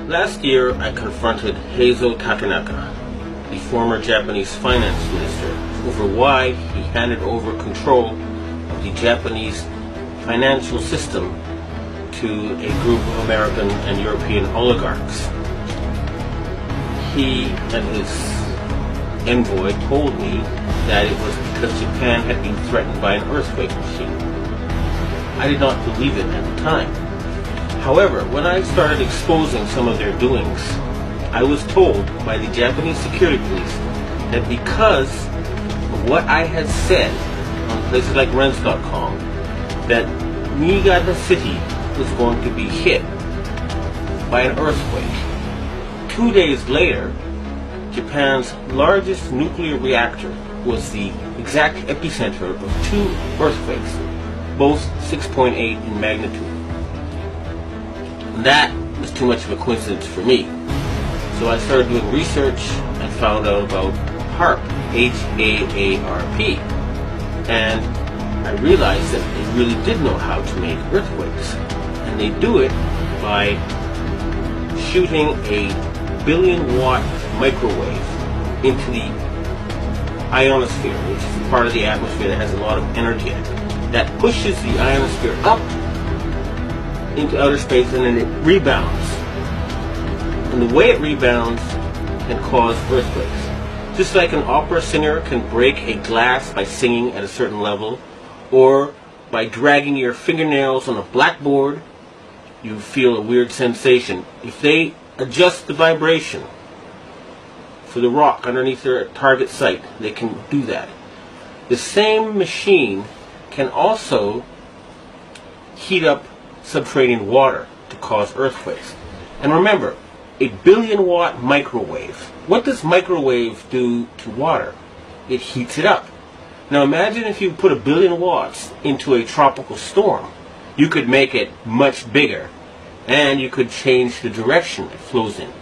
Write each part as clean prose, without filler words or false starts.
Last year, I confronted Heizo Takenaka, the former Japanese finance minister, over why he handed over control of the Japanese financial system to a group of American and European oligarchs. He and his envoy told me that it was because Japan had been threatened by an earthquake machine. I did not believe it at the time. However, when I started exposing some of their doings, I was told by the Japanese security police that because of what I had said on places like Rense.com, that Niigata City was going to be hit by an earthquake. 2 days later, Japan's largest nuclear reactor was the exact epicenter of two earthquakes, both 6.8 in magnitude. And that was too much of a coincidence for me. So I started doing research and found out about HAARP, H-A-A-R-P. And I realized that they really did know how to make earthquakes. And they do it by shooting a 1 billion watt microwave into the ionosphere, which is the part of the atmosphere that has a lot of energy in it. That pushes the ionosphere up into outer space, and then it rebounds. And the way it rebounds can cause earthquakes. Just like an opera singer can break a glass by singing at a certain level, or by dragging your fingernails on a blackboard, you feel a weird sensation. If they adjust the vibration for the rock underneath their target site, they can do that. The same machine can also heat up subterranean water to cause earthquakes. And remember, a 1 billion watt microwave. What does microwave do to water? It heats it up. Now imagine if you put 1 billion watts into a tropical storm. You could make it much bigger, and you could change the direction it flows in.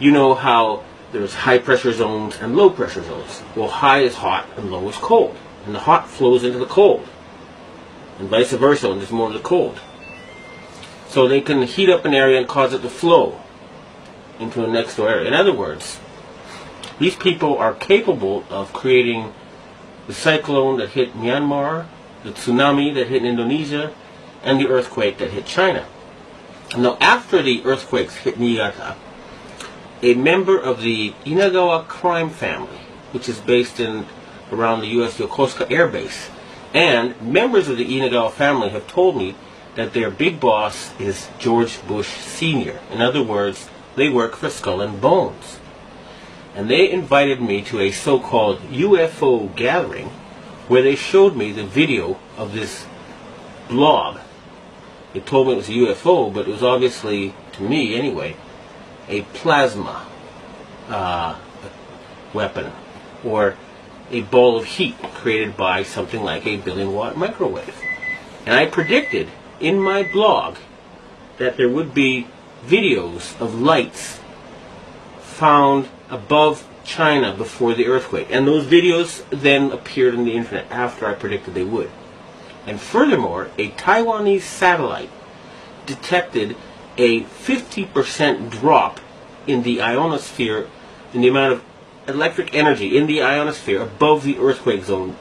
You know how there's high pressure zones and low pressure zones. Well, high is hot and low is cold. And the hot flows into the cold. And vice versa when there's more of the cold. So they can heat up an area and cause it to flow into a next door area. In other words, these people are capable of creating the cyclone that hit Myanmar, the tsunami that hit Indonesia, and the earthquake that hit China. Now, after the earthquakes hit Niigata, a member of the Inagawa crime family, which is based in around the U.S. Yokosuka Air Base, and members of the Inagawa family have told me that their big boss is George Bush Sr. In other words, they work for Skull and Bones. And they invited me to a so-called UFO gathering where they showed me the video of this blob. They told me it was a UFO, but it was obviously, to me anyway, a plasma weapon, or a ball of heat created by something like a 1 billion watt microwave. And I predicted in my blog that there would be videos of lights found above China before the earthquake. And those videos then appeared on the internet after I predicted they would. And furthermore, a Taiwanese satellite detected a 50% drop in the ionosphere, in the amount of electric energy in the ionosphere above the earthquake zone.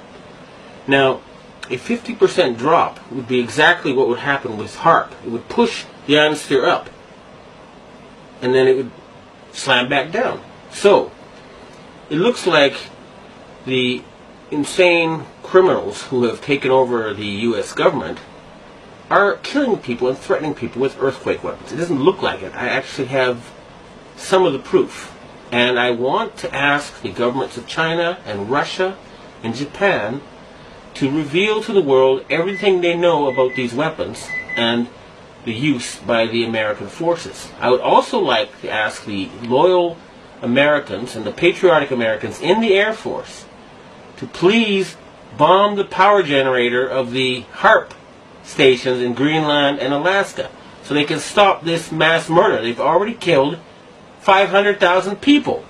Now, a 50% drop would be exactly what would happen with HAARP. It would push the ionosphere up, and then it would slam back down. So, it looks like the insane criminals who have taken over the U.S. government are killing people and threatening people with earthquake weapons. It doesn't look like it. I actually have some of the proof. And I want to ask the governments of China and Russia and Japan to reveal to the world everything they know about these weapons and the use by the American forces. I would also like to ask the loyal Americans and the patriotic Americans in the Air Force to please bomb the power generator of the HAARP stations in Greenland and Alaska so they can stop this mass murder. They've already killed 500,000 people.